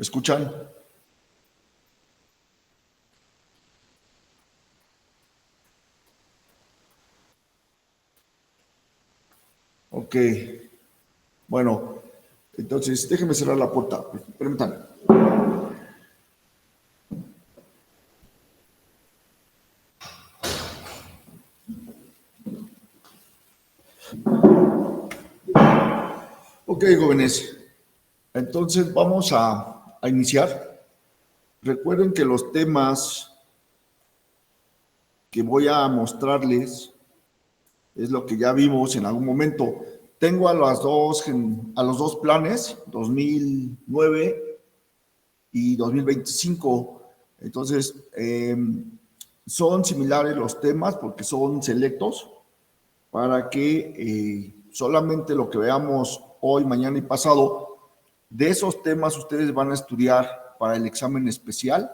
¿Me escuchan? Ok. Bueno, entonces déjenme cerrar la puerta. Permítanme. Ok, jóvenes. Entonces vamos a iniciar. Recuerden que los temas que voy a mostrarles es lo que ya vimos en algún momento. Tengo a los dos planes, 2009 y 2025. Entonces, son similares los temas porque son selectos para que solamente lo que veamos hoy, mañana y pasado, de esos temas ustedes van a estudiar para el examen especial,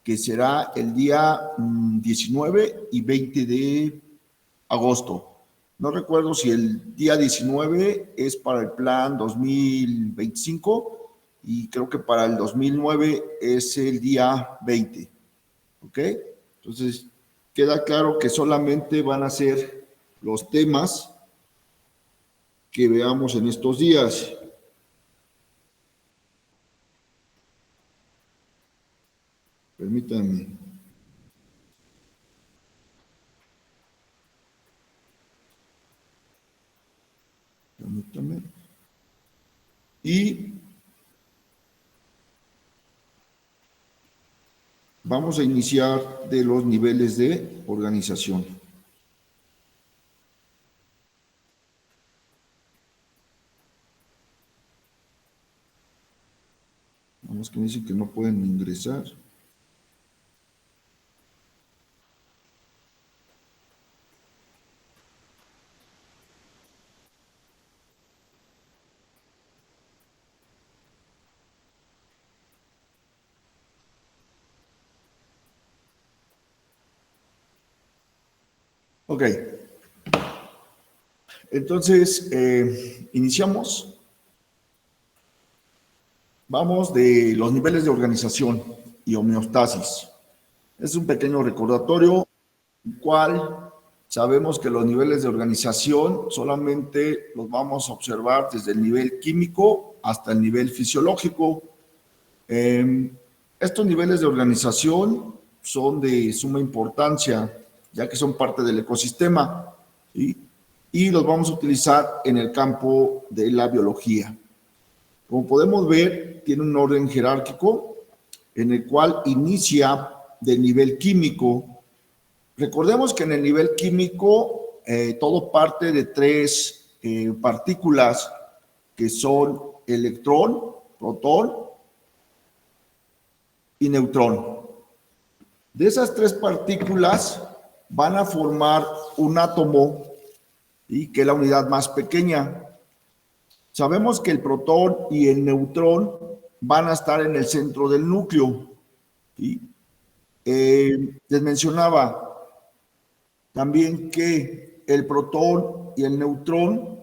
que será el día 19 y 20 de agosto. No recuerdo si el día 19 es para el plan 2025 y creo que para el 2009 es el día 20. ¿Ok? Entonces, queda claro que solamente van a ser los temas que veamos en estos días. Permítanme. Permítanme. Y vamos a iniciar de los niveles de organización. Vamos que me dicen que no pueden ingresar. Ok. Entonces, iniciamos. Vamos de los niveles de organización y homeostasis. Es un pequeño recordatorio, el cual sabemos que los niveles de organización solamente los vamos a observar desde el nivel químico hasta el nivel fisiológico. Estos niveles de organización son de suma importancia, ya que son parte del ecosistema, ¿sí? Y los vamos a utilizar en el campo de la biología. Como podemos ver, tiene un orden jerárquico en el cual inicia del nivel químico. Recordemos que en el nivel químico todo parte de tres partículas que son electrón, protón y neutrón. De esas tres partículas van a formar un átomo, ¿sí?, que es la unidad más pequeña. Sabemos que el protón y el neutrón van a estar en el centro del núcleo, ¿sí? Les mencionaba también que el protón y el neutrón,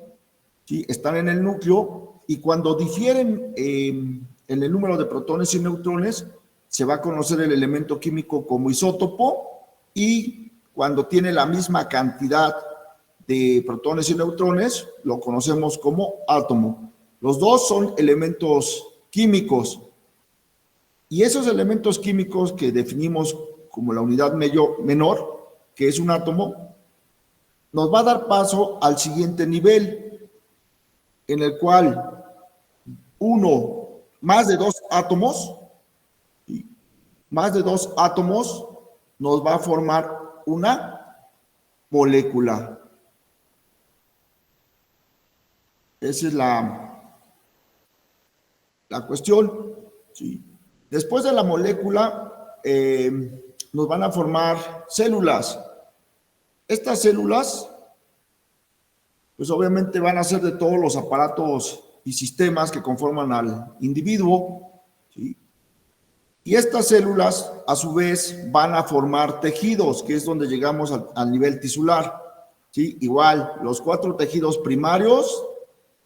¿sí?, están en el núcleo, y cuando difieren en el número de protones y neutrones, se va a conocer el elemento químico como isótopo, y cuando tiene la misma cantidad de protones y neutrones, lo conocemos como átomo. Los dos son elementos químicos, y esos elementos químicos que definimos como la unidad menor, que es un átomo, nos va a dar paso al siguiente nivel, en el cual más de dos átomos nos va a formar una molécula. Esa es la cuestión, ¿sí? Después de la molécula, nos van a formar células. Estas células, pues obviamente van a ser de todos los aparatos y sistemas que conforman al individuo, ¿sí? Y estas células, a su vez, van a formar tejidos, que es donde llegamos al nivel tisular, ¿sí? Igual, los 4 tejidos primarios,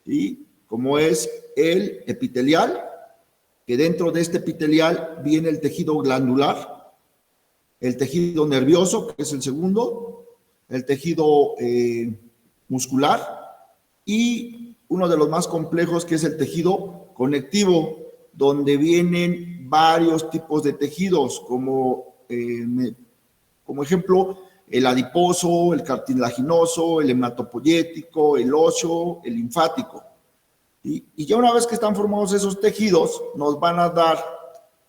¿sí?, como es el epitelial, que dentro de este epitelial viene el tejido glandular, el tejido nervioso, que es el segundo, el tejido muscular y uno de los más complejos, que es el tejido conectivo, donde vienen varios tipos de tejidos, como ejemplo, el adiposo, el cartilaginoso, el hematopoyético, el óseo, el linfático. Y ya una vez que están formados esos tejidos, nos van a dar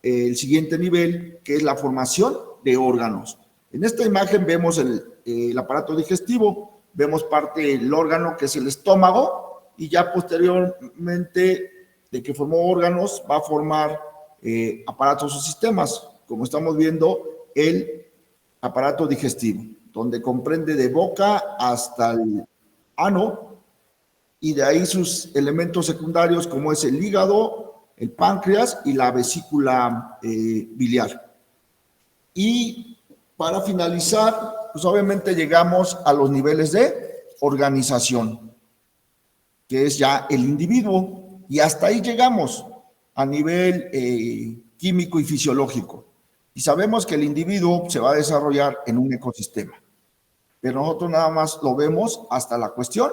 el siguiente nivel, que es la formación de órganos. En esta imagen vemos el aparato digestivo, vemos parte del órgano que es el estómago, y ya posteriormente de que formó órganos va a formar aparatos o sistemas, como estamos viendo el aparato digestivo, donde comprende de boca hasta el ano, y de ahí sus elementos secundarios como es el hígado, el páncreas y la vesícula biliar. Y para finalizar, pues obviamente llegamos a los niveles de organización, que es ya el individuo, y hasta ahí llegamos a nivel químico y fisiológico. Y sabemos que el individuo se va a desarrollar en un ecosistema, pero nosotros nada más lo vemos hasta la cuestión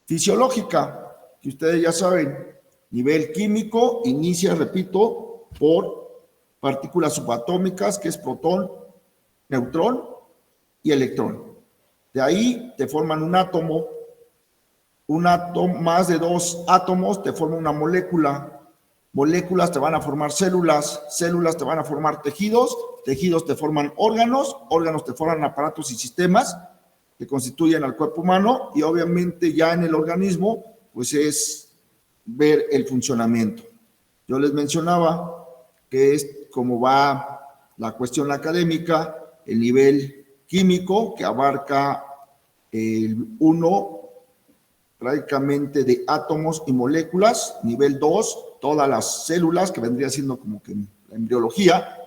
fisiológica, que ustedes ya saben, nivel químico inicia, repito, por partículas subatómicas, que es protón, neutrón y electrón. De ahí te forman un átomo, más de 2 átomos te forman una molécula, moléculas te van a formar células, células te van a formar tejidos, tejidos te forman órganos, órganos te forman aparatos y sistemas que constituyen al cuerpo humano, y obviamente ya en el organismo, pues es ver el funcionamiento. Yo les mencionaba que es como va la cuestión académica, el nivel químico, que abarca el 1 prácticamente de átomos y moléculas, nivel 2, todas las células, que vendría siendo como que la embriología,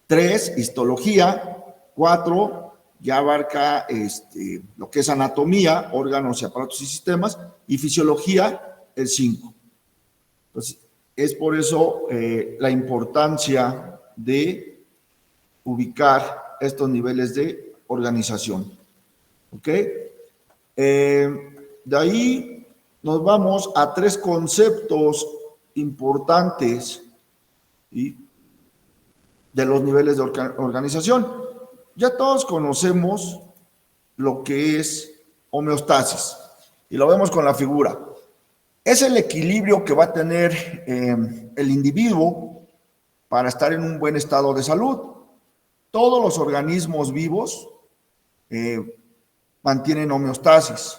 3, histología, 4, ya abarca lo que es anatomía, órganos y aparatos y sistemas, y fisiología, el 5. Entonces, es por eso la importancia de ubicar estos niveles de organización. ¿Ok? De ahí nos vamos a 3 conceptos importantes, ¿sí?, de los niveles de organización. Ya todos conocemos lo que es homeostasis, y lo vemos con la figura. Es el equilibrio que va a tener el individuo para estar en un buen estado de salud. Todos los organismos vivos mantienen homeostasis.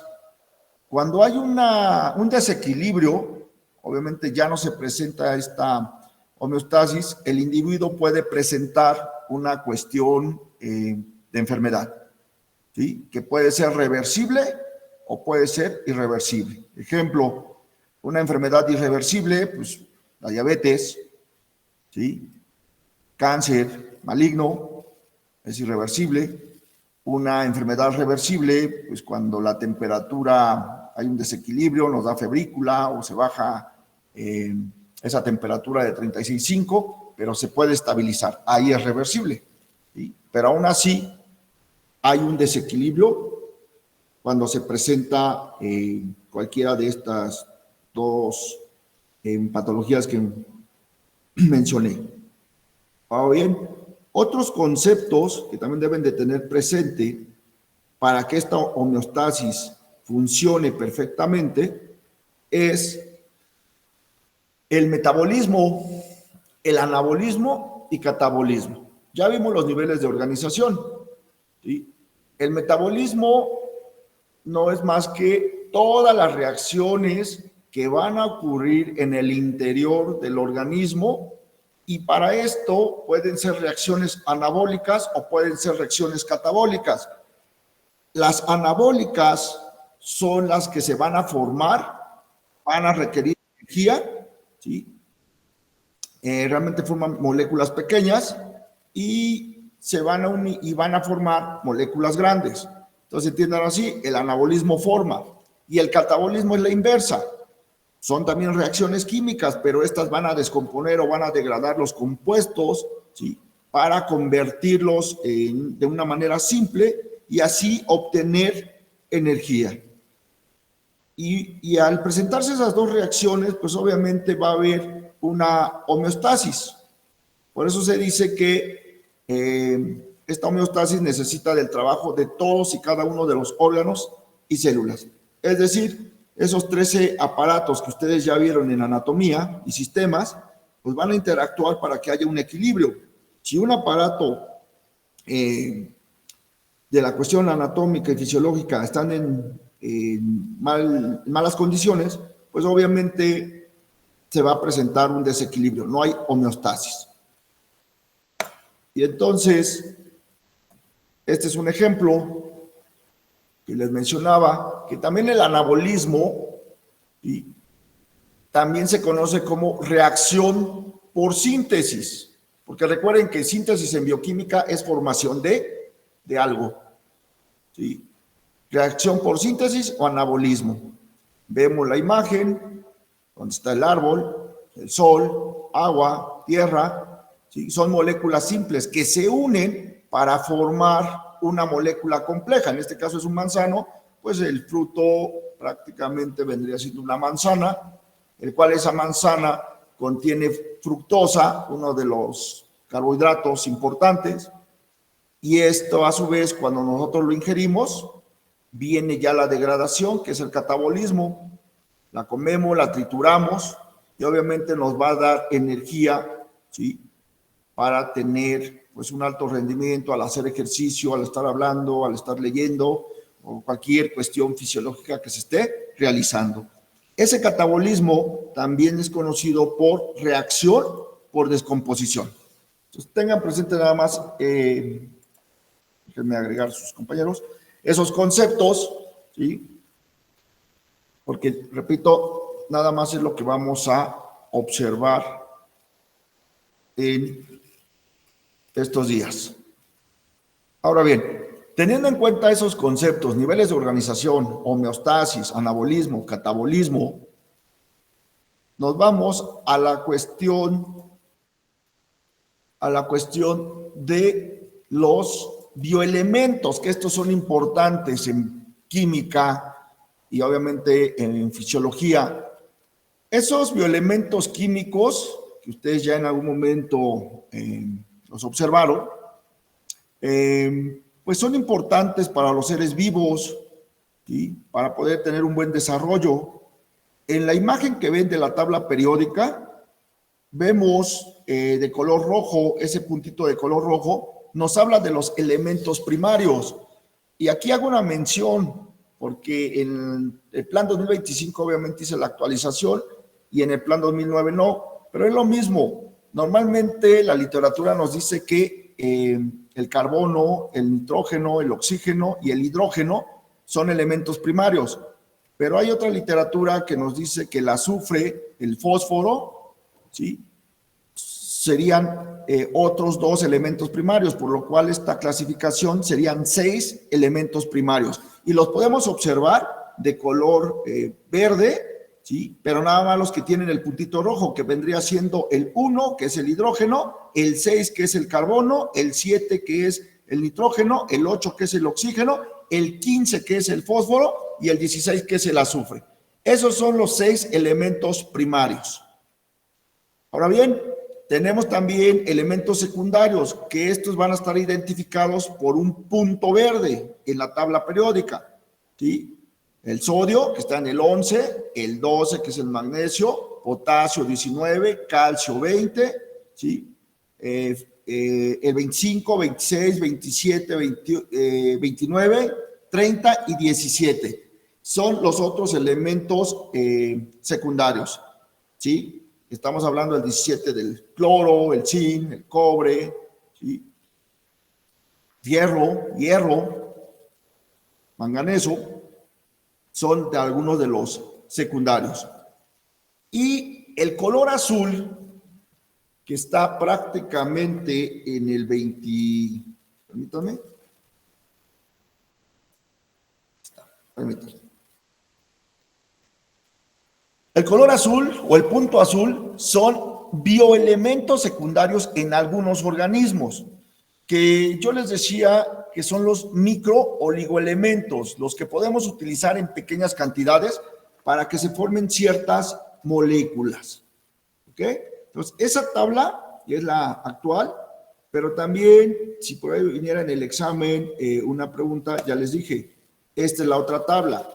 Cuando hay un desequilibrio, obviamente ya no se presenta esta homeostasis, el individuo puede presentar una cuestión de enfermedad, ¿sí?, que puede ser reversible o puede ser irreversible. Ejemplo, una enfermedad irreversible, pues la diabetes, ¿sí?, cáncer maligno, es irreversible. Una enfermedad reversible, pues cuando la temperatura, hay un desequilibrio, nos da febrícula o se baja esa temperatura de 36,5, pero se puede estabilizar, ahí es reversible, ¿sí? Pero aún así hay un desequilibrio cuando se presenta cualquiera de estas 2 patologías que mencioné. Ahora bien, otros conceptos que también deben de tener presente para que esta homeostasis funcione perfectamente es el metabolismo, el anabolismo y catabolismo. Ya vimos los niveles de organización, ¿sí? El metabolismo no es más que todas las reacciones que van a ocurrir en el interior del organismo, y para esto pueden ser reacciones anabólicas o pueden ser reacciones catabólicas. Las anabólicas son las que se van a formar, van a requerir energía, ¿sí? Realmente forman moléculas pequeñas y se van a unir y van a formar moléculas grandes. Entonces, entiendan así, el anabolismo forma, y el catabolismo es la inversa. son también reacciones químicas, pero estas van a descomponer o van a degradar los compuestos, ¿sí? Para convertirlos de una manera simple y así obtener energía. Y al presentarse esas dos reacciones, pues obviamente va a haber una homeostasis. Por eso se dice que esta homeostasis necesita del trabajo de todos y cada uno de los órganos y células. Es decir, esos 13 aparatos que ustedes ya vieron en anatomía y sistemas, pues van a interactuar para que haya un equilibrio. Si un aparato de la cuestión anatómica y fisiológica están en malas condiciones, pues obviamente se va a presentar un desequilibrio, no hay homeostasis. Y entonces, este es un ejemplo que les mencionaba, que también el anabolismo y también se conoce como reacción por síntesis, porque recuerden que síntesis en bioquímica es formación de algo, ¿sí? Reacción por síntesis o anabolismo. Vemos la imagen, donde está el árbol, el sol, agua, tierra, ¿sí? Son moléculas simples que se unen para formar una molécula compleja. En este caso es un manzano, pues el fruto prácticamente vendría siendo una manzana, el cual esa manzana contiene fructosa, uno de los carbohidratos importantes, y esto a su vez cuando nosotros lo ingerimos, viene ya la degradación, que es el catabolismo. La comemos, la trituramos y obviamente nos va a dar energía, ¿sí? Para tener pues un alto rendimiento al hacer ejercicio, al estar hablando, al estar leyendo o cualquier cuestión fisiológica que se esté realizando. Ese catabolismo también es conocido por reacción por descomposición. Entonces tengan presente nada más, déjenme agregar sus compañeros, esos conceptos, ¿sí? Porque, repito, nada más es lo que vamos a observar en estos días. Ahora bien, teniendo en cuenta esos conceptos, niveles de organización, homeostasis, anabolismo, catabolismo, nos vamos a la cuestión de los bioelementos, que estos son importantes en química y obviamente en fisiología. Esos bioelementos químicos, que ustedes ya en algún momento los observaron, pues son importantes para los seres vivos, ¿sí? Para poder tener un buen desarrollo. En la imagen que ven de la tabla periódica, vemos de color rojo, ese puntito de color rojo, nos habla de los elementos primarios. Y aquí hago una mención, porque en el plan 2025 obviamente hice la actualización y en el plan 2009 no, pero es lo mismo. Normalmente la literatura nos dice que el carbono, el nitrógeno, el oxígeno y el hidrógeno son elementos primarios, pero hay otra literatura que nos dice que el azufre, el fósforo, ¿sí? Serían otros 2 elementos primarios, por lo cual esta clasificación serían 6 elementos primarios. Y los podemos observar de color verde, ¿sí? Pero nada más los que tienen el puntito rojo, que vendría siendo el 1, que es el hidrógeno, el 6, que es el carbono, el 7, que es el nitrógeno, el 8, que es el oxígeno, el 15, que es el fósforo, y el 16, que es el azufre. Esos son los 6 elementos primarios. Ahora bien, tenemos también elementos secundarios, que estos van a estar identificados por un punto verde en la tabla periódica, ¿sí? El sodio, que está en el 11, el 12, que es el magnesio, potasio 19, calcio 20, ¿sí? El 25, 26, 27, 29, 30 y 17. Son los otros elementos secundarios, ¿sí? Estamos hablando del 17 del cloro, el zinc, el cobre, ¿sí? Hierro, manganeso, son de algunos de los secundarios. Y el color azul, que está prácticamente en el 20, permítanme, permítanme. El color azul o el punto azul son bioelementos secundarios en algunos organismos, que yo les decía que son los microoligoelementos, los que podemos utilizar en pequeñas cantidades para que se formen ciertas moléculas. ¿Ok? Entonces, esa tabla es la actual, pero también, si por ahí viniera en el examen una pregunta, ya les dije, esta es la otra tabla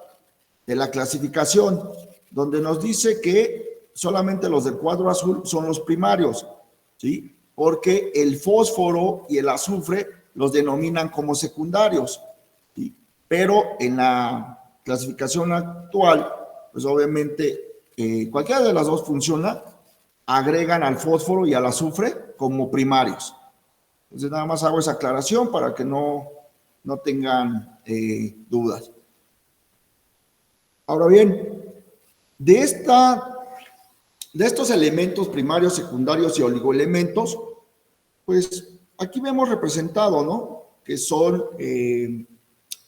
de la clasificación, donde nos dice que solamente los del cuadro azul son los primarios, ¿sí? Porque el fósforo y el azufre los denominan como secundarios, ¿sí? Pero en la clasificación actual, pues obviamente cualquiera de las dos funciona, agregan al fósforo y al azufre como primarios. Entonces nada más hago esa aclaración para que no tengan dudas. Ahora bien, de estos elementos primarios, secundarios y oligoelementos, pues aquí vemos representado, ¿no? Que son el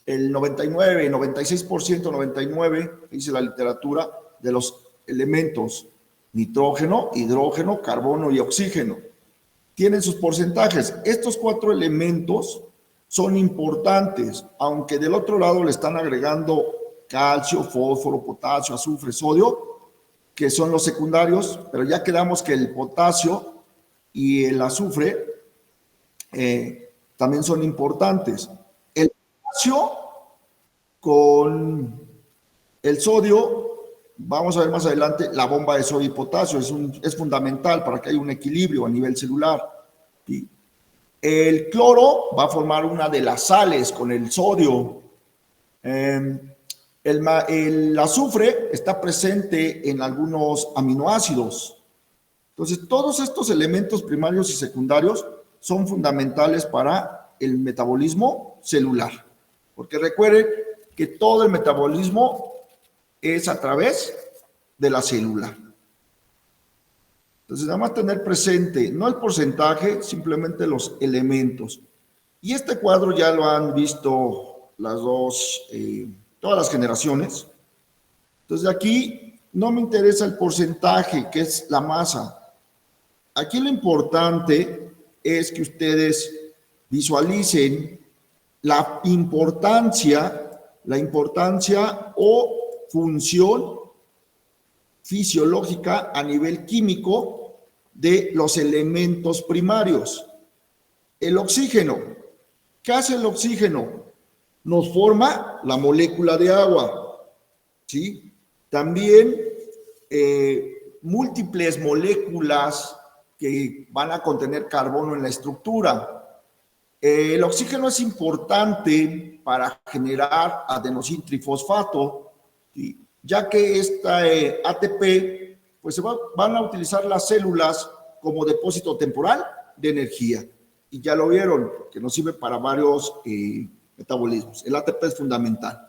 99, 96%, 99%, dice la literatura, de los elementos nitrógeno, hidrógeno, carbono y oxígeno. Tienen sus porcentajes. Estos 4 elementos son importantes, aunque del otro lado le están agregando calcio, fósforo, potasio, azufre, sodio, que son los secundarios, pero ya quedamos que el potasio y el azufre también son importantes. El potasio con el sodio, vamos a ver más adelante, la bomba de sodio y potasio es fundamental para que haya un equilibrio a nivel celular. ¿Sí? El cloro va a formar una de las sales con el sodio. El azufre está presente en algunos aminoácidos. Entonces, todos estos elementos primarios y secundarios son fundamentales para el metabolismo celular. Porque recuerden que todo el metabolismo es a través de la célula. Entonces, nada más tener presente, no el porcentaje, simplemente los elementos. Y este cuadro ya lo han visto todas las generaciones. Entonces, aquí no me interesa el porcentaje, que es la masa. Aquí lo importante es que ustedes visualicen la importancia o función fisiológica a nivel químico de los elementos primarios. El oxígeno. ¿Qué hace el oxígeno? Nos forma la molécula de agua, ¿sí? También múltiples moléculas que van a contener carbono en la estructura. El oxígeno es importante para generar adenosintrifosfato, ¿sí? Ya que esta ATP, pues van a utilizar las células como depósito temporal de energía. Y ya lo vieron, que nos sirve para varios metabolismos. El ATP es fundamental.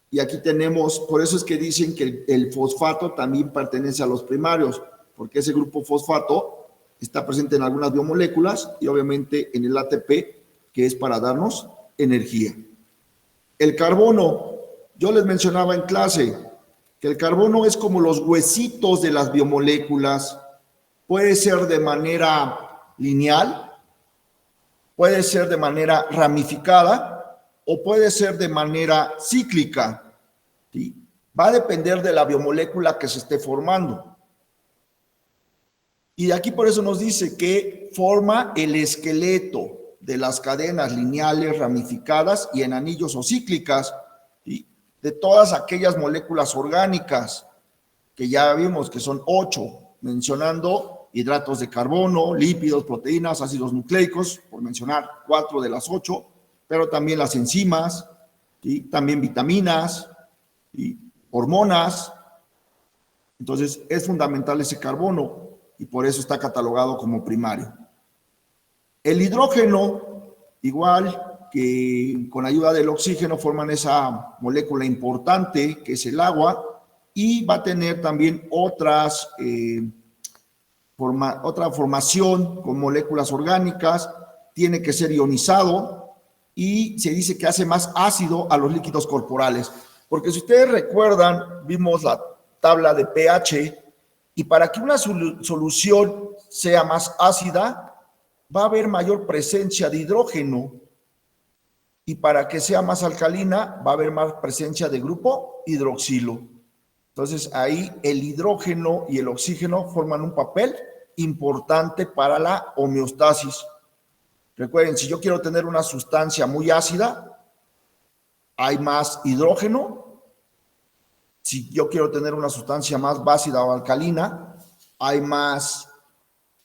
Y aquí tenemos, por eso es que dicen que el fosfato también pertenece a los primarios, porque ese grupo fosfato está presente en algunas biomoléculas y obviamente en el ATP, que es para darnos energía. El carbono, yo les mencionaba en clase que el carbono es como los huesitos de las biomoléculas, puede ser de manera lineal, puede ser de manera ramificada o puede ser de manera cíclica, ¿sí? Va a depender de la biomolécula que se esté formando. Y aquí por eso nos dice que forma el esqueleto de las cadenas lineales, ramificadas y en anillos o cíclicas, ¿sí? De todas aquellas moléculas orgánicas que ya vimos que son 8, mencionando hidratos de carbono, lípidos, proteínas, ácidos nucleicos, por mencionar 4 de las 8, pero también las enzimas, ¿sí? También vitaminas, ¿sí? Hormonas. Entonces es fundamental ese carbono y por eso está catalogado como primario. El hidrógeno, igual que con ayuda del oxígeno, forman esa molécula importante que es el agua y va a tener también otra formación con moléculas orgánicas, tiene que ser ionizado y se dice que hace más ácido a los líquidos corporales. Porque si ustedes recuerdan, vimos tabla de pH, y para que una solución sea más ácida, va a haber mayor presencia de hidrógeno, y para que sea más alcalina, va a haber más presencia de grupo hidroxilo. Entonces, ahí el hidrógeno y el oxígeno forman un papel importante para la homeostasis. Recuerden, si yo quiero tener una sustancia muy ácida, hay más hidrógeno. Si yo quiero tener una sustancia más básica o alcalina, hay más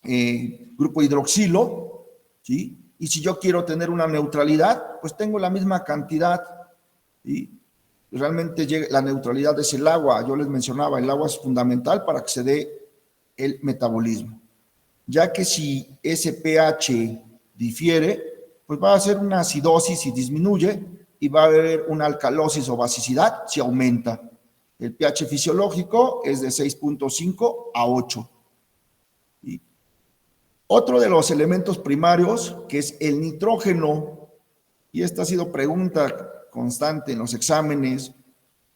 grupo hidroxilo, ¿sí? Y si yo quiero tener una neutralidad, pues tengo la misma cantidad, ¿sí? Realmente la neutralidad es el agua. Yo les mencionaba, el agua es fundamental para que se dé el metabolismo, ya que si ese pH difiere, pues va a ser una acidosis y disminuye, y va a haber una alcalosis o basicidad si aumenta. El pH fisiológico es de 6.5 a 8. ¿Sí? Otro de los elementos primarios, que es el nitrógeno, y esta ha sido pregunta constante en los exámenes,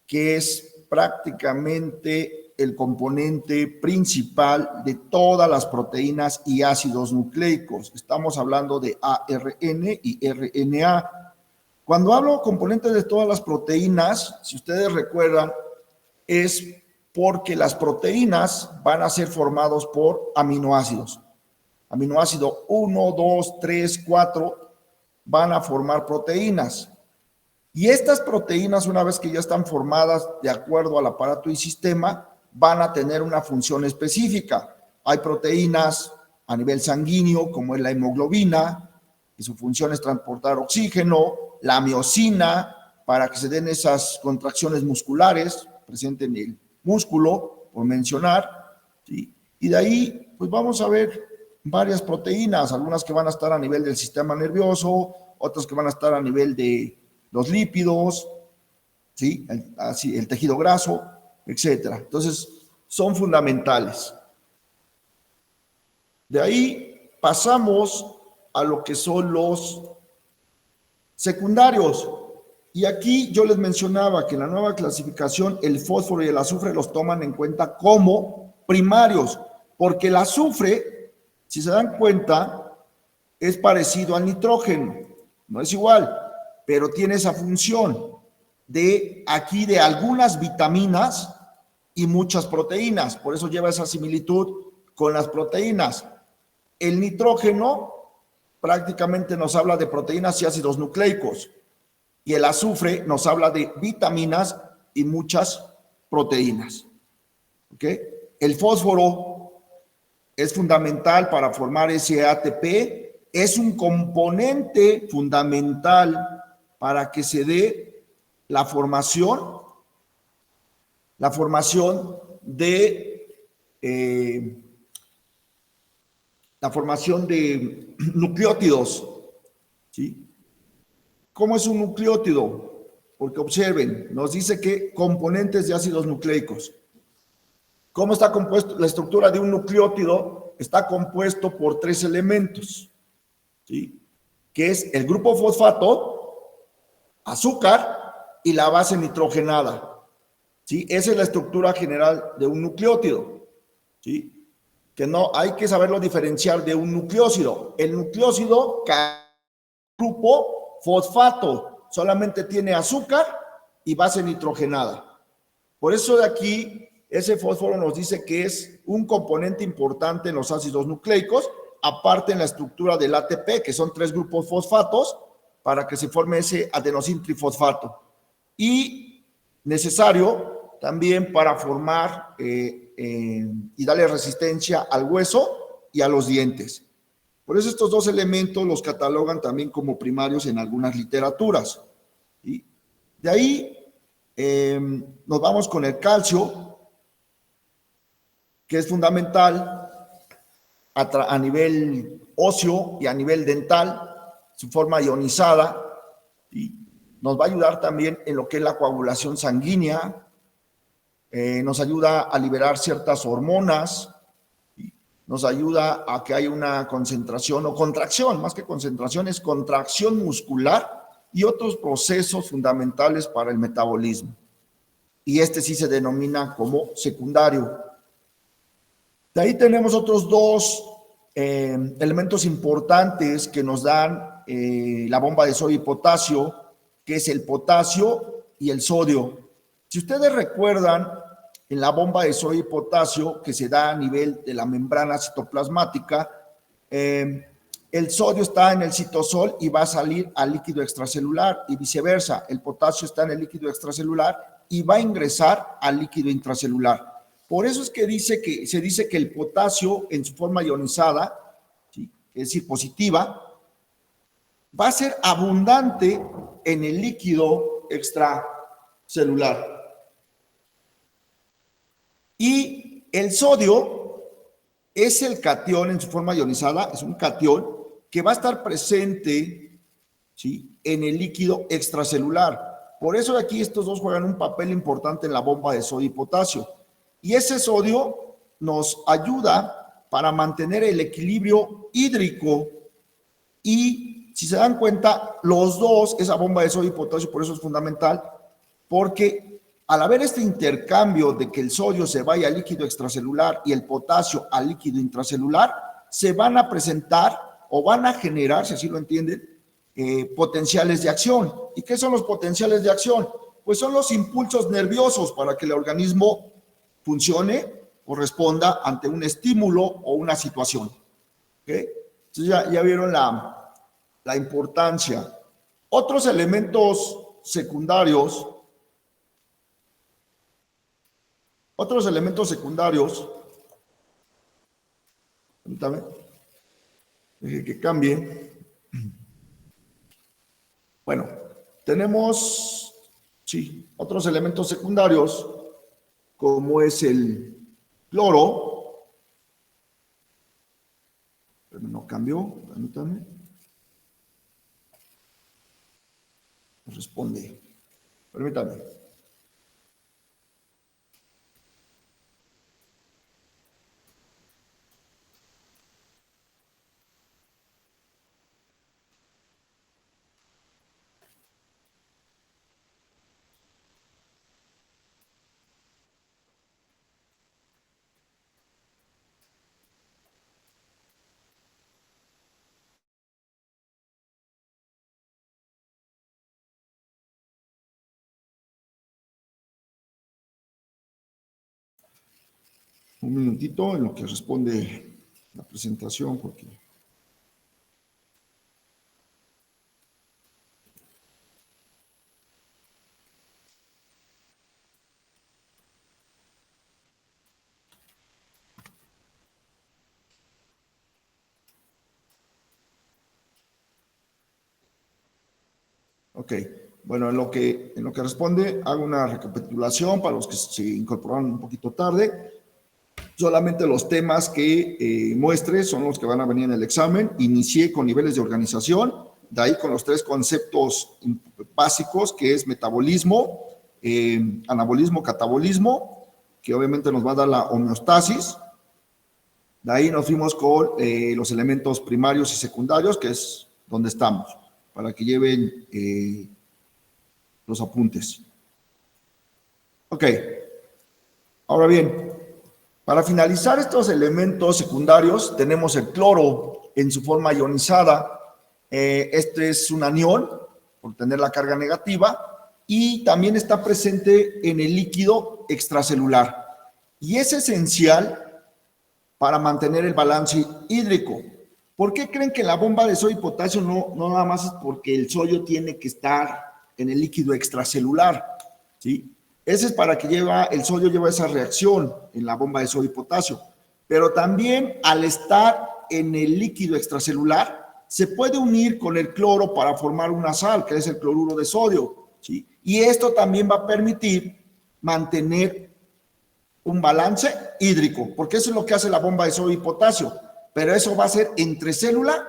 que es prácticamente el componente principal de todas las proteínas y ácidos nucleicos. Estamos hablando de ARN y RNA. Cuando hablo componentes de todas las proteínas, si ustedes recuerdan, es porque las proteínas van a ser formados por aminoácidos. Aminoácido 1, 2, 3, 4 van a formar proteínas. Y estas proteínas, una vez que ya están formadas de acuerdo al aparato y sistema, van a tener una función específica. Hay proteínas a nivel sanguíneo, como es la hemoglobina, y su función es transportar oxígeno, la miosina, para que se den esas contracciones musculares presentes en el músculo, por mencionar, ¿sí? Y de ahí, pues vamos a ver varias proteínas, algunas que van a estar a nivel del sistema nervioso, otras que van a estar a nivel de los lípidos, ¿sí? El tejido graso, etcétera. Entonces, son fundamentales. De ahí pasamos a lo que son los secundarios. Y aquí yo les mencionaba que en la nueva clasificación el fósforo y el azufre los toman en cuenta como primarios, porque el azufre, si se dan cuenta, es parecido al nitrógeno, no es igual, pero tiene esa función de aquí de algunas vitaminas y muchas proteínas, por eso lleva esa similitud con las proteínas. El nitrógeno prácticamente nos habla de proteínas y ácidos nucleicos, y el azufre nos habla de vitaminas y muchas proteínas. ¿Ok? El fósforo es fundamental para formar ese ATP, es un componente fundamental para que se dé la formación de nucleótidos, ¿sí? ¿Cómo es un nucleótido? Porque observen, nos dice que componentes de ácidos nucleicos. ¿Cómo está compuesto? La estructura de un nucleótido está compuesto por 3 elementos, ¿sí? Que es el grupo fosfato, azúcar y la base nitrogenada, ¿sí? Esa es la estructura general de un nucleótido, ¿sí? Que no hay que saberlo diferenciar de un nucleósido. El nucleósido, grupo fosfato, solamente tiene azúcar y base nitrogenada. Por eso de aquí, ese fósforo nos dice que es un componente importante en los ácidos nucleicos, aparte en la estructura del ATP, que son 3 grupos fosfatos, para que se forme ese adenosín trifosfato. Y necesario también para formar y darle resistencia al hueso y a los dientes. Por eso estos 2 elementos los catalogan también como primarios en algunas literaturas. ¿Sí? De ahí nos vamos con el calcio, que es fundamental a nivel óseo y a nivel dental, su forma ionizada, y nos va a ayudar también en lo que es la coagulación sanguínea, nos ayuda a liberar ciertas hormonas, nos ayuda a que haya una concentración o contracción, más que concentración, es contracción muscular y otros procesos fundamentales para el metabolismo. y este sí se denomina como secundario. De ahí tenemos otros dos elementos importantes que nos dan la bomba de sodio y potasio, que es el potasio y el sodio. Si ustedes recuerdan, en la bomba de sodio y potasio que se da a nivel de la membrana citoplasmática, el sodio está en el citosol y va a salir al líquido extracelular y viceversa. El potasio está en el líquido extracelular y va a ingresar al líquido intracelular. Por eso es que se dice que el potasio en su forma ionizada, ¿sí?, es decir, positiva, va a ser abundante en el líquido extracelular. Y el sodio es el catión en su forma ionizada, es un catión que va a estar presente, ¿sí?, en el líquido extracelular. Por eso aquí estos dos juegan un papel importante en la bomba de sodio y potasio. Y ese sodio nos ayuda para mantener el equilibrio hídrico. Y si se dan cuenta, los dos, esa bomba de sodio y potasio, por eso es fundamental, porque al haber este intercambio de que el sodio se vaya al líquido extracelular y el potasio al líquido intracelular, se van a presentar o van a generar, si así lo entienden, potenciales de acción. ¿Y qué son los potenciales de acción? Pues son los impulsos nerviosos para que el organismo funcione o responda ante un estímulo o una situación. ¿Okay? Entonces ya vieron la importancia. Otros elementos secundarios, permítame, deje que cambie. Bueno, tenemos, sí, otros elementos secundarios, como es el cloro. Pero no cambió, permítame. Responde, permítame. Un minutito en lo que responde la presentación, porque... Ok, bueno, en lo que responde, hago una recapitulación para los que se incorporaron un poquito tarde. Solamente los temas que muestre son los que van a venir en el examen. Inicié con niveles de organización, de ahí con los tres conceptos básicos, que es metabolismo, anabolismo, catabolismo, que obviamente nos va a dar la homeostasis. De ahí nos fuimos con los elementos primarios y secundarios, que es donde estamos, para que lleven los apuntes. Ok, ahora bien, para finalizar estos elementos secundarios, tenemos el cloro en su forma ionizada. Este es un anión, por tener la carga negativa, y también está presente en el líquido extracelular. Y es esencial para mantener el balance hídrico. ¿Por qué creen que la bomba de sodio y potasio no nada más es porque el sodio tiene que estar en el líquido extracelular? ¿Sí? Ese es para que el sodio lleva esa reacción en la bomba de sodio y potasio. Pero también al estar en el líquido extracelular, se puede unir con el cloro para formar una sal, que es el cloruro de sodio. ¿Sí? Y esto también va a permitir mantener un balance hídrico, porque eso es lo que hace la bomba de sodio y potasio. Pero eso va a ser entre célula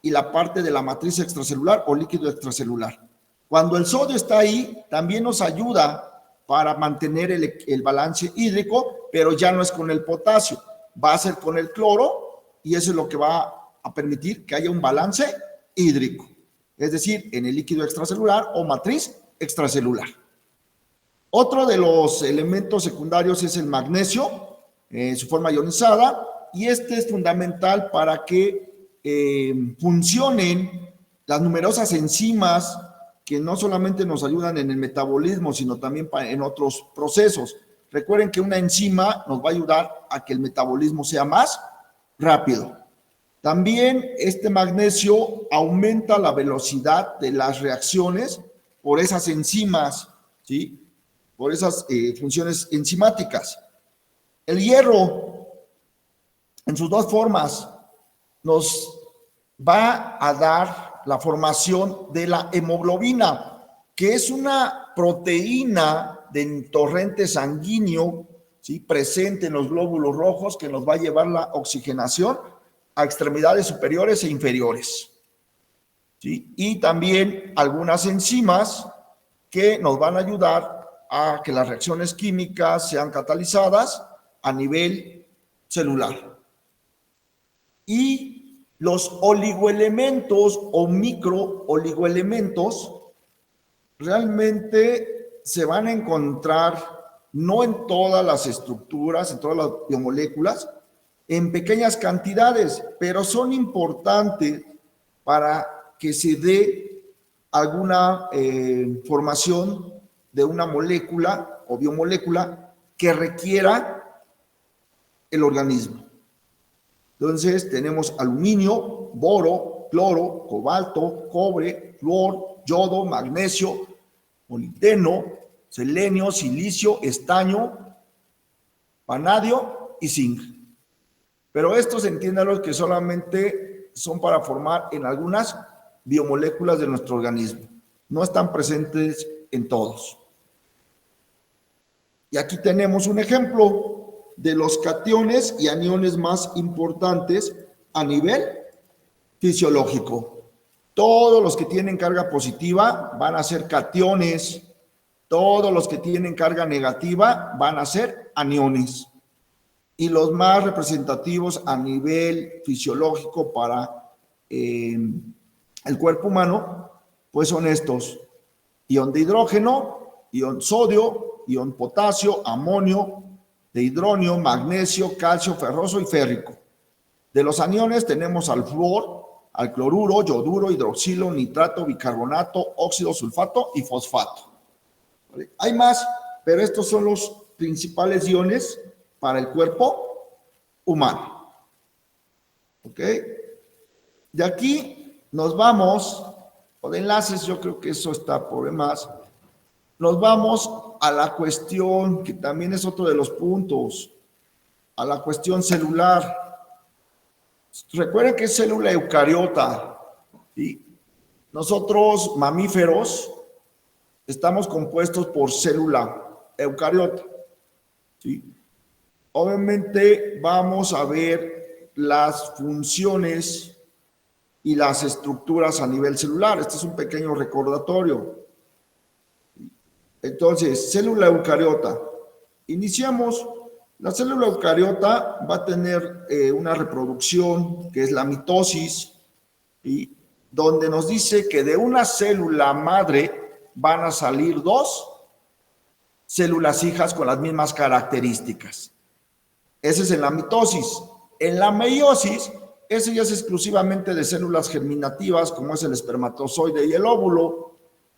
y la parte de la matriz extracelular o líquido extracelular. Cuando el sodio está ahí, también nos ayuda para mantener el balance hídrico, pero ya no es con el potasio, va a ser con el cloro, y eso es lo que va a permitir que haya un balance hídrico, es decir, en el líquido extracelular o matriz extracelular. Otro de los elementos secundarios es el magnesio, su forma ionizada, y este es fundamental para que funcionen las numerosas enzimas que no solamente nos ayudan en el metabolismo, sino también en otros procesos. Recuerden que una enzima nos va a ayudar a que el metabolismo sea más rápido. También este magnesio aumenta la velocidad de las reacciones por esas enzimas, ¿sí? Por esas funciones enzimáticas. El hierro, en sus dos formas, nos va a dar la formación de la hemoglobina, que es una proteína de torrente sanguíneo, ¿sí? Presente en los glóbulos rojos, que nos va a llevar la oxigenación a extremidades superiores e inferiores, ¿sí? Y también algunas enzimas que nos van a ayudar a que las reacciones químicas sean catalizadas a nivel celular. Y los oligoelementos o microoligoelementos realmente se van a encontrar no en todas las estructuras, en todas las biomoléculas, en pequeñas cantidades, pero son importantes para que se dé alguna formación de una molécula o biomolécula que requiera el organismo. Entonces tenemos aluminio, boro, cloro, cobalto, cobre, flúor, yodo, magnesio, molibdeno, selenio, silicio, estaño, vanadio y zinc. Pero estos entiéndanlo que solamente son para formar en algunas biomoléculas de nuestro organismo. No están presentes en todos. Y aquí tenemos un ejemplo de los cationes y aniones más importantes a nivel fisiológico. Todos los que tienen carga positiva van a ser cationes, todos los que tienen carga negativa van a ser aniones. Y los más representativos a nivel fisiológico para el cuerpo humano, pues son estos: ion de hidrógeno, ion sodio, ion potasio, amonio, de hidronio, magnesio, calcio, ferroso y férrico. De los aniones tenemos al flúor, al cloruro, yoduro, hidroxilo, nitrato, bicarbonato, óxido, sulfato y fosfato. ¿Vale? Hay más, pero estos son los principales iones para el cuerpo humano. ¿Ok? De aquí nos vamos, o de enlaces, yo creo que eso está por demás. Nos vamos a la cuestión, que también es otro de los puntos, a la cuestión celular. Recuerden que es célula eucariota, ¿sí? Nosotros, mamíferos, estamos compuestos por célula eucariota, ¿sí? Obviamente vamos a ver las funciones y las estructuras a nivel celular. Este es un pequeño recordatorio. Entonces, célula eucariota. Iniciamos. La célula eucariota va a tener una reproducción que es la mitosis, y donde nos dice que de una célula madre van a salir dos células hijas con las mismas características. Ese es en la mitosis. En la meiosis, ese ya es exclusivamente de células germinativas, como es el espermatozoide y el óvulo,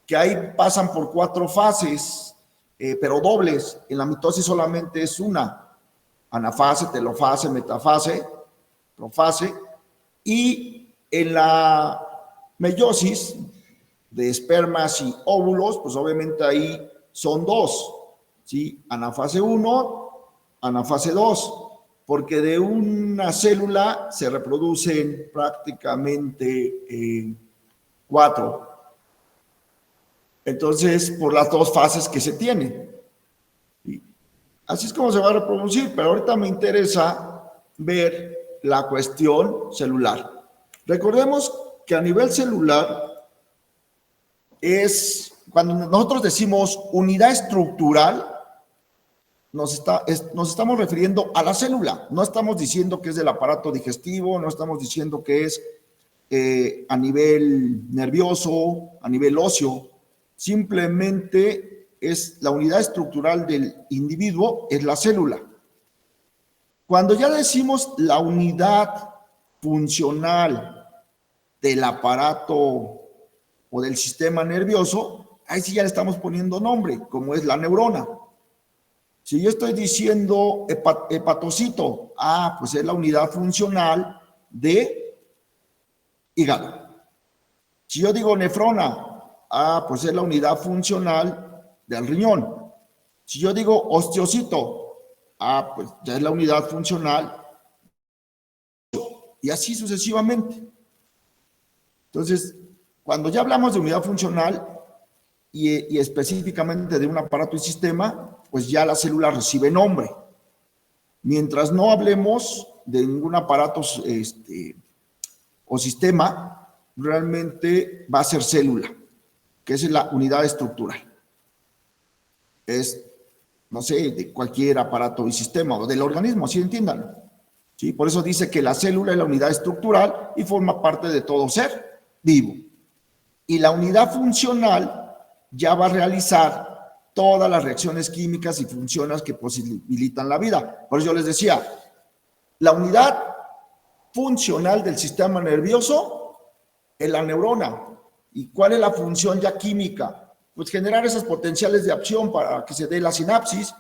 que ahí pasan por 4 fases, pero dobles. En la mitosis solamente es una: anafase, telofase, metafase, profase. Y en la meiosis de espermas y óvulos, pues obviamente ahí son 2, ¿sí? Anafase 1, anafase 2, porque de una célula se reproducen prácticamente 4. Entonces, por las 2 fases que se tienen. Así es como se va a reproducir, pero ahorita me interesa ver la cuestión celular. Recordemos que a nivel celular es, cuando nosotros decimos unidad estructural, nos estamos refiriendo a la célula. No estamos diciendo que es del aparato digestivo, no estamos diciendo que es a nivel nervioso, a nivel óseo. Simplemente es la unidad estructural del individuo, es la célula. Cuando ya decimos la unidad funcional del aparato o del sistema nervioso, ahí sí ya le estamos poniendo nombre, como es la neurona. Si yo estoy diciendo hepatocito, pues es la unidad funcional de hígado. Si yo digo nefrona, pues es la unidad funcional del riñón. Si yo digo osteocito, pues ya es la unidad funcional. Y así sucesivamente. Entonces, cuando ya hablamos de unidad funcional y específicamente de un aparato y sistema, pues ya la célula recibe nombre. Mientras no hablemos de ningún aparato o sistema, realmente va a ser célula, que es la unidad estructural. Es, no sé, de cualquier aparato y sistema o del organismo, así entiéndanlo. ¿Sí? Por eso dice que la célula es la unidad estructural y forma parte de todo ser vivo. Y la unidad funcional ya va a realizar todas las reacciones químicas y funciones que posibilitan la vida. Por eso yo les decía, la unidad funcional del sistema nervioso es la neurona. ¿Y cuál es la función ya química? Pues generar esas potenciales de acción para que se dé la sinapsis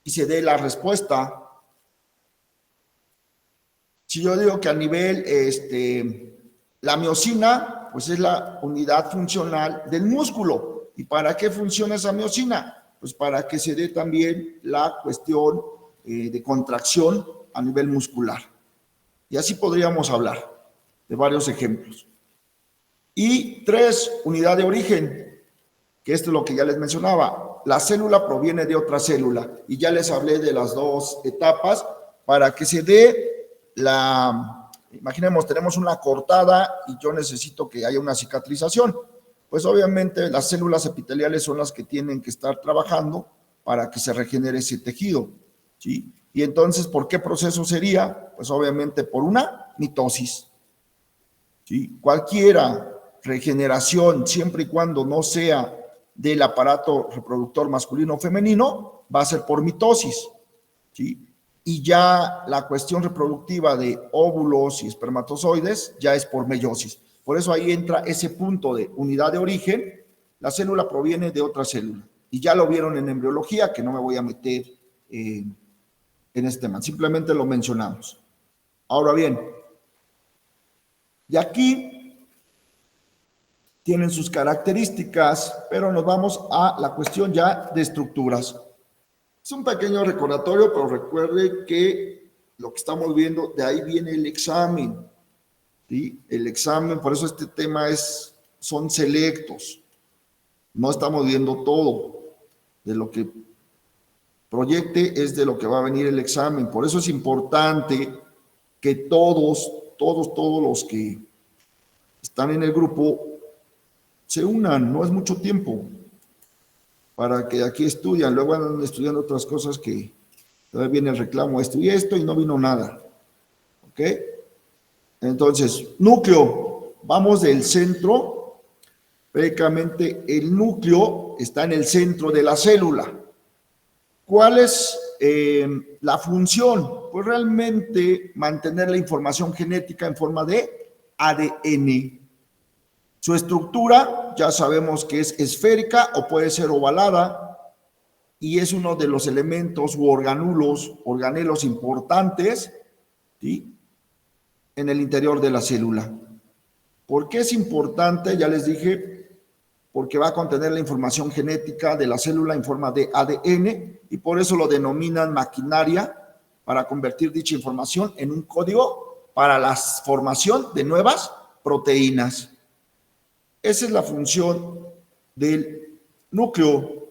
y se dé la respuesta. Si yo digo que a nivel, la miocina, pues es la unidad funcional del músculo. ¿Y para qué funciona esa miocina? Pues para que se dé también la cuestión de contracción a nivel muscular. Y así podríamos hablar de varios ejemplos. Y 3, unidad de origen, que esto es lo que ya les mencionaba. La célula proviene de otra célula. Y ya les hablé de las 2 etapas para que se dé imaginemos, tenemos una cortada y yo necesito que haya una cicatrización. Pues obviamente las células epiteliales son las que tienen que estar trabajando para que se regenere ese tejido, ¿sí? Y entonces, ¿por qué proceso sería? Pues obviamente por una mitosis, ¿sí? Cualquiera regeneración, siempre y cuando no sea del aparato reproductor masculino o femenino, va a ser por mitosis, ¿sí? Y ya la cuestión reproductiva de óvulos y espermatozoides ya es por meiosis. Por eso ahí entra ese punto de unidad de origen. La célula proviene de otra célula. Y ya lo vieron en embriología, que no me voy a meter en este tema. Simplemente lo mencionamos. Ahora bien, y aquí tienen sus características, pero nos vamos a la cuestión ya de estructuras. Es un pequeño recordatorio, pero recuerde que lo que estamos viendo, de ahí viene el examen. ¿Sí? El examen, por eso este tema son selectos. No estamos viendo todo. De lo que proyecte es de lo que va a venir el examen. Por eso es importante que todos los que están en el grupo se unan. No es mucho tiempo para que aquí estudian, luego andan estudiando otras cosas que todavía viene el reclamo, esto y esto, y no vino nada. ¿Ok? Entonces, núcleo, vamos del centro, prácticamente el núcleo está en el centro de la célula. ¿Cuál es la función? Pues realmente mantener la información genética en forma de ADN. Su estructura, ya sabemos que es esférica o puede ser ovalada y es uno de los elementos u organelos importantes, ¿sí?, en el interior de la célula. ¿Por qué es importante? Ya les dije, porque va a contener la información genética de la célula en forma de ADN y por eso lo denominan maquinaria para convertir dicha información en un código para la formación de nuevas proteínas. Esa es la función del núcleo.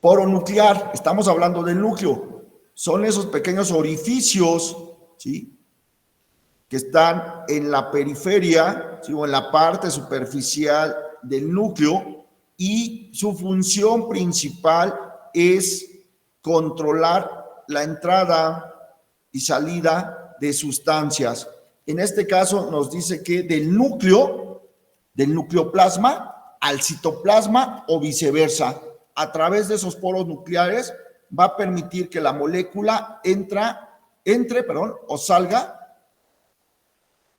Poro nuclear, estamos hablando del núcleo. Son esos pequeños orificios, ¿sí?, que están en la periferia, ¿sí?, o en la parte superficial del núcleo, y su función principal es controlar la entrada y salida de sustancias. En este caso nos dice que del nucleoplasma al citoplasma o viceversa. A través de esos poros nucleares va a permitir que la molécula entre o salga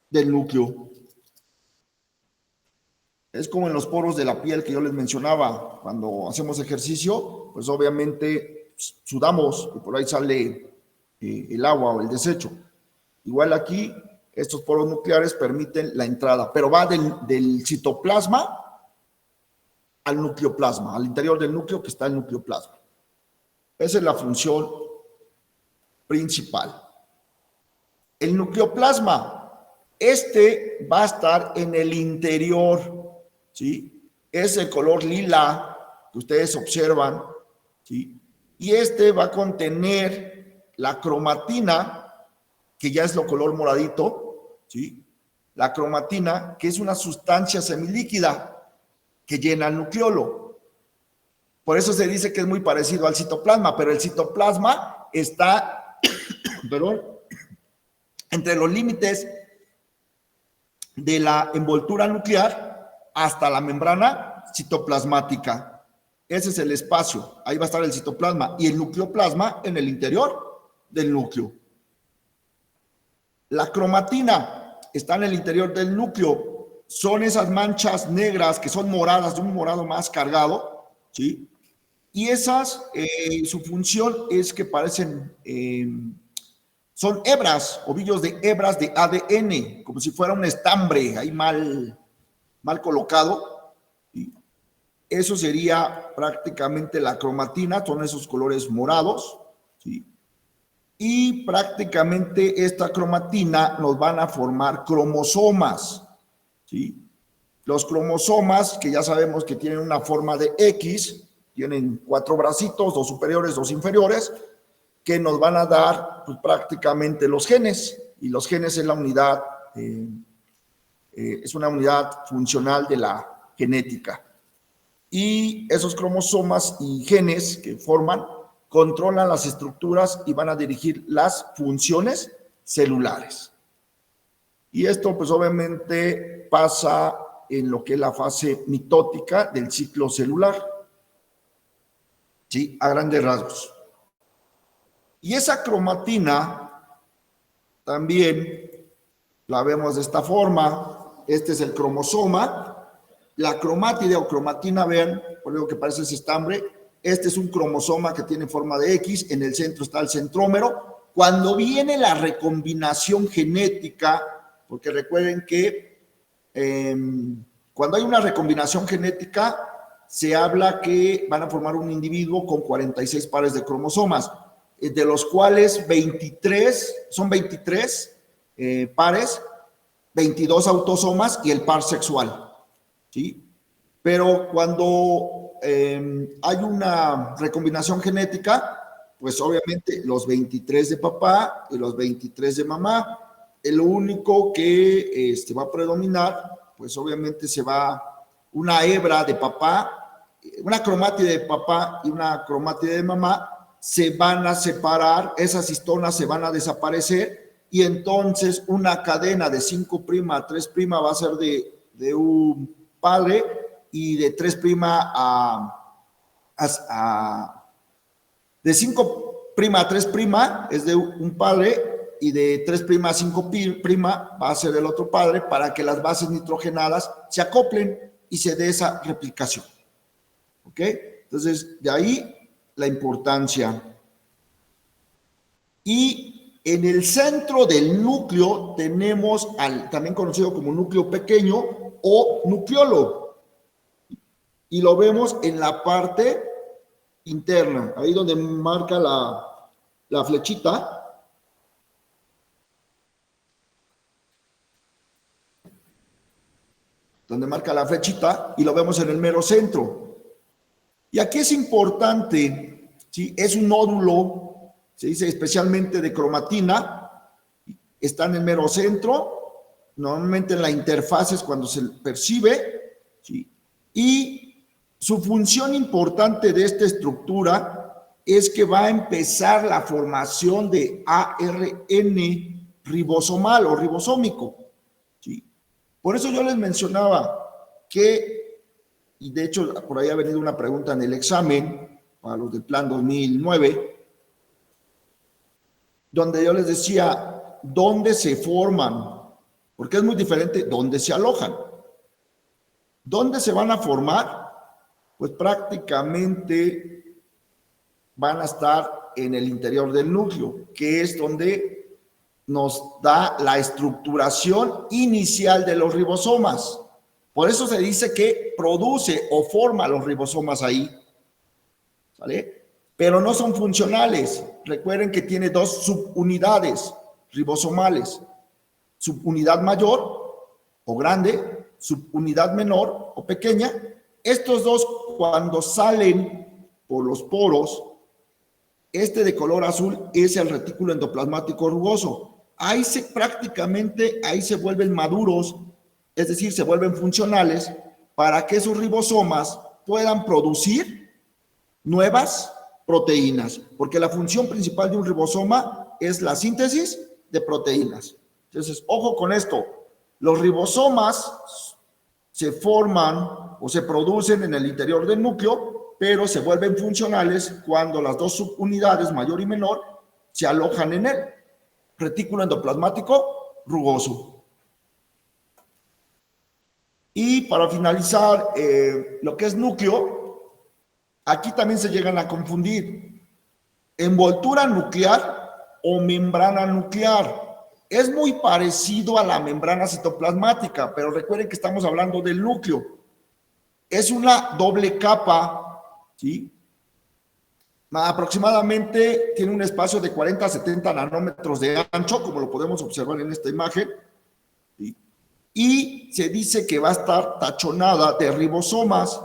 del núcleo. Es como en los poros de la piel que yo les mencionaba. Cuando hacemos ejercicio, pues obviamente sudamos y por ahí sale el agua o el desecho. Igual aquí, estos poros nucleares permiten la entrada, pero va del citoplasma al nucleoplasma, al interior del núcleo que está el nucleoplasma. Esa es la función principal. El nucleoplasma, va a estar en el interior, ¿sí? Es el color lila que ustedes observan, ¿sí? Y va a contener la cromatina, que ya es lo color moradito, ¿sí? La cromatina, que es una sustancia semilíquida que llena el nucleolo. Por eso se dice que es muy parecido al citoplasma, pero el citoplasma está, entre los límites de la envoltura nuclear hasta la membrana citoplasmática. Ese es el espacio, ahí va a estar el citoplasma y el nucleoplasma en el interior del núcleo. La cromatina está en el interior del núcleo. Son esas manchas negras que son moradas, de un morado más cargado, ¿sí? Y esas, su función es que parecen, son hebras, ovillos de hebras de ADN, como si fuera un estambre ahí mal colocado. ¿Sí? Eso sería prácticamente la cromatina, son esos colores morados, ¿sí? Y prácticamente esta cromatina nos van a formar cromosomas, ¿sí? Los cromosomas, que ya sabemos que tienen una forma de X, tienen 4 bracitos, 2 superiores, 2 inferiores, que nos van a dar pues, prácticamente los genes, y los genes es la unidad, es una unidad funcional de la genética. Y esos cromosomas y genes que forman controlan las estructuras y van a dirigir las funciones celulares. Y esto pues obviamente pasa en lo que es la fase mitótica del ciclo celular, ¿sí? A grandes rasgos. Y esa cromatina también la vemos de esta forma. Este es el cromosoma. La cromátide o cromatina, vean, por lo que parece ese estambre, este es un cromosoma que tiene forma de X, en el centro está el centrómero. Cuando viene la recombinación genética, porque recuerden que cuando hay una recombinación genética, se habla que van a formar un individuo con 46 pares de cromosomas, de los cuales son 23 pares, 22 autosomas y el par sexual, ¿sí? Pero cuando hay una recombinación genética, pues obviamente los 23 de papá y los 23 de mamá, el único que va a predominar, pues obviamente se va una hebra de papá, una cromatide de papá y una cromatide de mamá, se van a separar, esas histonas se van a desaparecer y entonces una cadena de 5' a 3' va a ser de un padre y de 3' de 5' a 3' es de un padre y de 3' a 5' va a ser del otro padre para que las bases nitrogenadas se acoplen y se dé esa replicación. ¿Ok? Entonces, de ahí la importancia. Y en el centro del núcleo tenemos también conocido como núcleo pequeño o nucleolo. Y lo vemos en la parte interna, ahí donde marca la flechita. Donde marca la flechita y lo vemos en el mero centro. Y aquí es importante, ¿sí? Es un nódulo, se dice especialmente de cromatina, está en el mero centro, normalmente en la interfaz es cuando se percibe, ¿sí? Y su función importante de esta estructura es que va a empezar la formación de ARN ribosomal o ribosómico, ¿sí? Por eso yo les mencionaba que y de hecho por ahí ha venido una pregunta en el examen, para los del plan 2009, donde yo les decía, ¿dónde se forman? Porque es muy diferente dónde se alojan. ¿Dónde se van a formar? Pues prácticamente van a estar en el interior del núcleo, que es donde nos da la estructuración inicial de los ribosomas. Por eso se dice que produce o forma los ribosomas ahí, ¿sale? Pero no son funcionales. Recuerden que tiene dos subunidades ribosomales, subunidad mayor o grande, subunidad menor o pequeña. Estos dos, cuando salen por los poros, este de color azul es el retículo endoplasmático rugoso. Ahí prácticamente se vuelven maduros, es decir, se vuelven funcionales para que esos ribosomas puedan producir nuevas proteínas, porque la función principal de un ribosoma es la síntesis de proteínas. Entonces, ojo con esto, los ribosomas se forman o se producen en el interior del núcleo, pero se vuelven funcionales cuando las dos subunidades, mayor y menor, se alojan en el retículo endoplasmático rugoso. Y para finalizar, lo que es núcleo, aquí también se llegan a confundir. Envoltura nuclear o membrana nuclear. Es muy parecido a la membrana citoplasmática, pero recuerden que estamos hablando del núcleo. Es una doble capa, ¿sí? Aproximadamente tiene un espacio de 40 a 70 nanómetros de ancho, como lo podemos observar en esta imagen, ¿sí? Y se dice que va a estar tachonada de ribosomas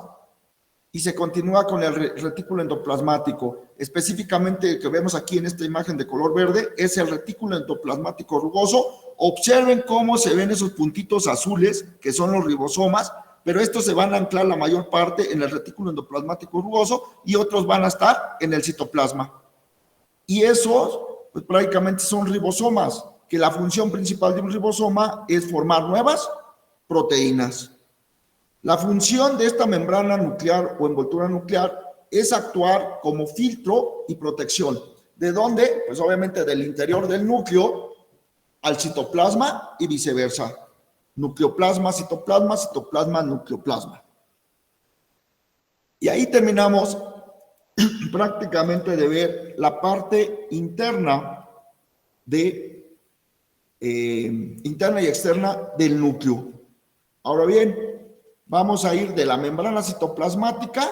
y se continúa con el retículo endoplasmático. Específicamente el que vemos aquí en esta imagen de color verde es el retículo endoplasmático rugoso. Observen cómo se ven esos puntitos azules que son los ribosomas, pero estos se van a anclar la mayor parte en el retículo endoplasmático rugoso y otros van a estar en el citoplasma. Y esos, pues prácticamente son ribosomas, que la función principal de un ribosoma es formar nuevas proteínas. La función de esta membrana nuclear o envoltura nuclear es actuar como filtro y protección. ¿De dónde? Pues obviamente del interior del núcleo al citoplasma y viceversa. Nucleoplasma, citoplasma, citoplasma, nucleoplasma. Y ahí terminamos prácticamente de ver la parte interna interna y externa del núcleo. Ahora bien, vamos a ir de la membrana citoplasmática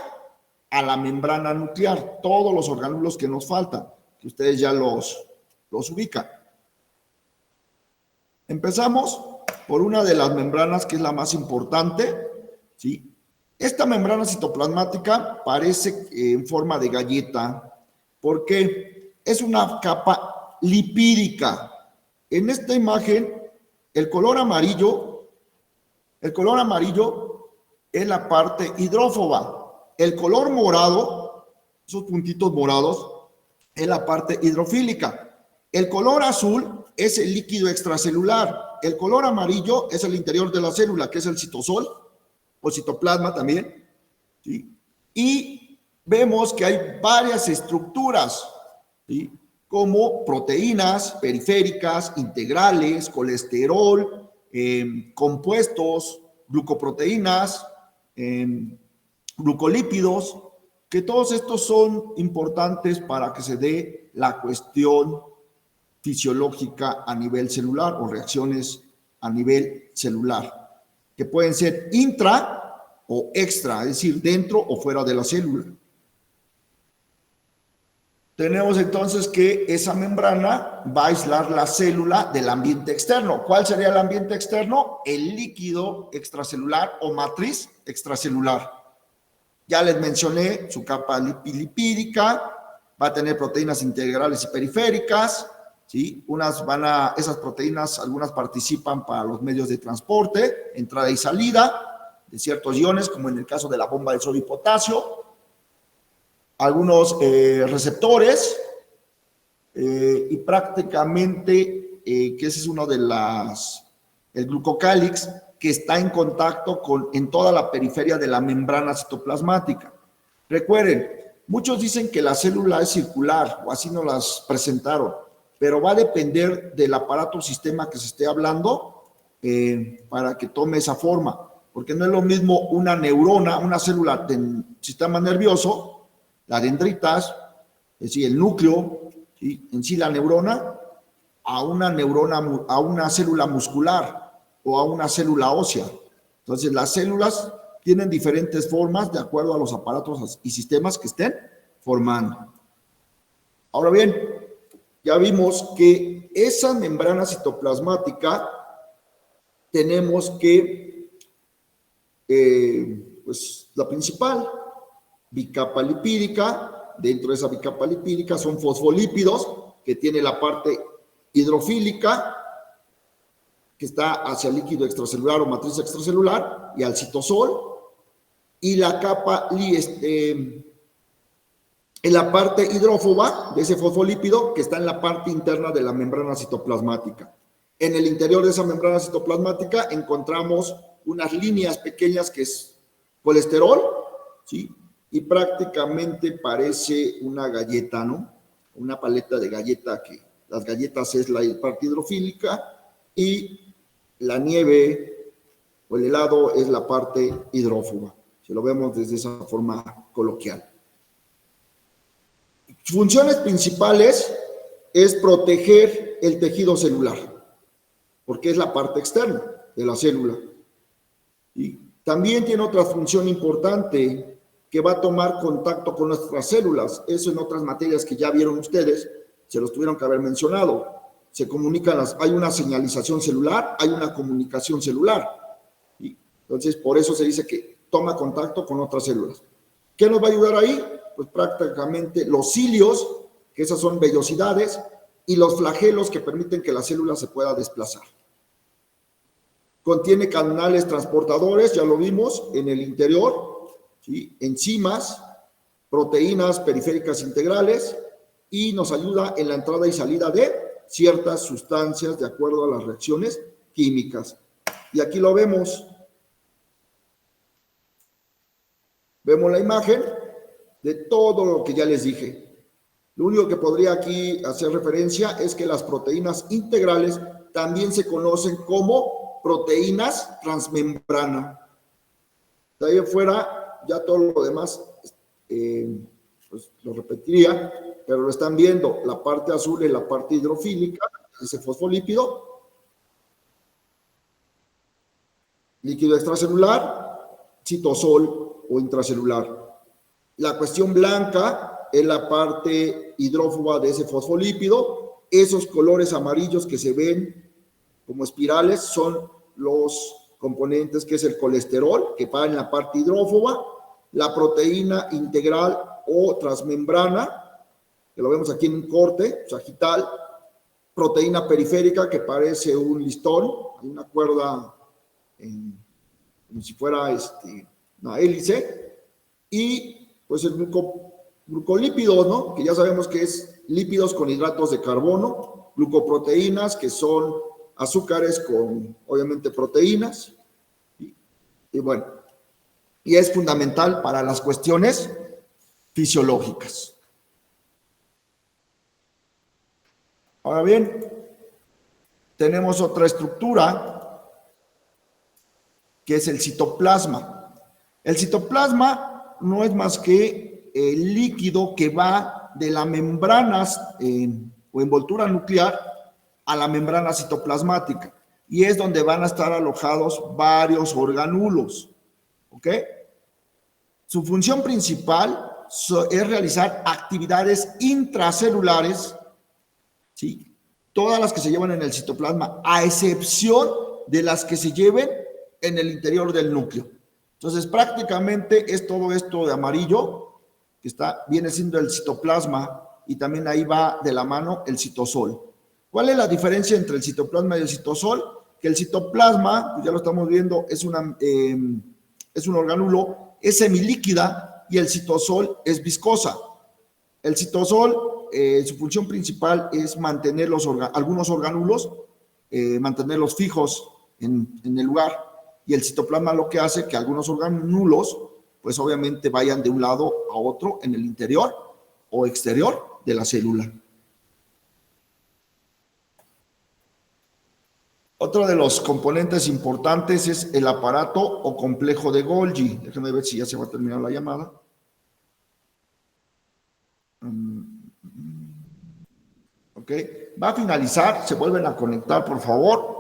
a la membrana nuclear, todos los orgánulos que nos faltan, que ustedes ya los ubican. Empezamos por una de las membranas que es la más importante, ¿sí? Esta membrana citoplasmática parece en forma de galleta porque es una capa lipídica. En esta imagen, el color amarillo es la parte hidrófoba. El color morado, esos puntitos morados, es la parte hidrofílica. El color azul es el líquido extracelular. El color amarillo es el interior de la célula, que es el citosol o citoplasma también, ¿sí? Y vemos que hay varias estructuras, ¿sí? Como proteínas periféricas, integrales, colesterol, compuestos, glucoproteínas, glucolípidos, que todos estos son importantes para que se dé la cuestión fisiológica a nivel celular o reacciones a nivel celular, que pueden ser intra o extra, es decir, dentro o fuera de la célula. Tenemos entonces que esa membrana va a aislar la célula del ambiente externo. ¿Cuál sería el ambiente externo? El líquido extracelular o matriz extracelular. Ya les mencioné su capa lipídica, va a tener proteínas integrales y periféricas, ¿sí? Esas proteínas, algunas participan para los medios de transporte, entrada y salida de ciertos iones, como en el caso de la bomba de sodio y potasio. Algunos receptores y prácticamente, que ese es uno de el glucocálix, que está en contacto en toda la periferia de la membrana citoplasmática. Recuerden, muchos dicen que la célula es circular, o así nos las presentaron, pero va a depender del aparato o sistema que se esté hablando para que tome esa forma, porque no es lo mismo una neurona, una célula del sistema nervioso, las dendritas, es decir, el núcleo, ¿sí? En sí la neurona, a una célula muscular o a una célula ósea. Entonces, las células tienen diferentes formas de acuerdo a los aparatos y sistemas que estén formando. Ahora bien, ya vimos que esa membrana citoplasmática tenemos que, pues la principal, bicapa lipídica. Dentro de esa bicapa lipídica son fosfolípidos, que tiene la parte hidrofílica, que está hacia el líquido extracelular o matriz extracelular, y al citosol, y la capa, en la parte hidrófoba de ese fosfolípido, que está en la parte interna de la membrana citoplasmática. En el interior de esa membrana citoplasmática encontramos unas líneas pequeñas que es colesterol, ¿sí? Y prácticamente parece una galleta, ¿no? Una paleta de galleta, que las galletas es la parte hidrofílica y la nieve o el helado es la parte hidrófoba. Si lo vemos desde esa forma coloquial. Funciones principales es proteger el tejido celular, porque es la parte externa de la célula. Y también tiene otra función importante, que va a tomar contacto con nuestras células. Eso en otras materias que ya vieron ustedes, se los tuvieron que haber mencionado. Se comunican, hay una señalización celular, hay una comunicación celular. Y entonces, por eso se dice que toma contacto con otras células. ¿Qué nos va a ayudar ahí? Pues prácticamente los cilios, que esas son vellosidades, y los flagelos que permiten que la célula se pueda desplazar. Contiene canales transportadores, ya lo vimos, en el interior, ¿sí? Enzimas, proteínas periféricas integrales, y nos ayuda en la entrada y salida de ciertas sustancias de acuerdo a las reacciones químicas. Y aquí lo vemos. Vemos la imagen de todo lo que ya les dije. Lo único que podría aquí hacer referencia es que las proteínas integrales también se conocen como proteínas transmembrana. De ahí afuera, ya todo lo demás, pues lo repetiría, pero lo están viendo. La parte azul es la parte hidrofílica, ese fosfolípido, líquido extracelular, citosol o intracelular. La cuestión blanca es la parte hidrófoba de ese fosfolípido. Esos colores amarillos que se ven como espirales son los componentes, que es el colesterol, que va en la parte hidrófoba, la proteína integral o transmembrana, que lo vemos aquí en un corte sagital, proteína periférica, que parece un listón, una cuerda como si fuera una hélice, y pues el glucolípido, ¿no? Que ya sabemos que es lípidos con hidratos de carbono, glucoproteínas, que son azúcares con, obviamente, proteínas, y bueno, y es fundamental para las cuestiones fisiológicas. Ahora bien, tenemos otra estructura, que es el citoplasma. El citoplasma no es más que el líquido que va de la membrana o envoltura nuclear a la membrana citoplasmática, y es donde van a estar alojados varios organulos, ¿ok? Su función principal es realizar actividades intracelulares, ¿sí? Todas las que se llevan en el citoplasma, a excepción de las que se lleven en el interior del núcleo. Entonces, prácticamente es todo esto de amarillo, que viene siendo el citoplasma, y también ahí va de la mano el citosol. ¿Cuál es la diferencia entre el citoplasma y el citosol? Que el citoplasma, pues ya lo estamos viendo, es un organulo, es semilíquida, y el citosol es viscosa. El citosol, su función principal es mantener algunos organulos, mantenerlos fijos en el lugar, y el citoplasma lo que hace que algunos orgánulos, pues obviamente vayan de un lado a otro en el interior o exterior de la célula. Otro de los componentes importantes es el aparato o complejo de Golgi. Déjenme ver si ya se va a terminar la llamada. Ok, va a finalizar, se vuelven a conectar, por favor.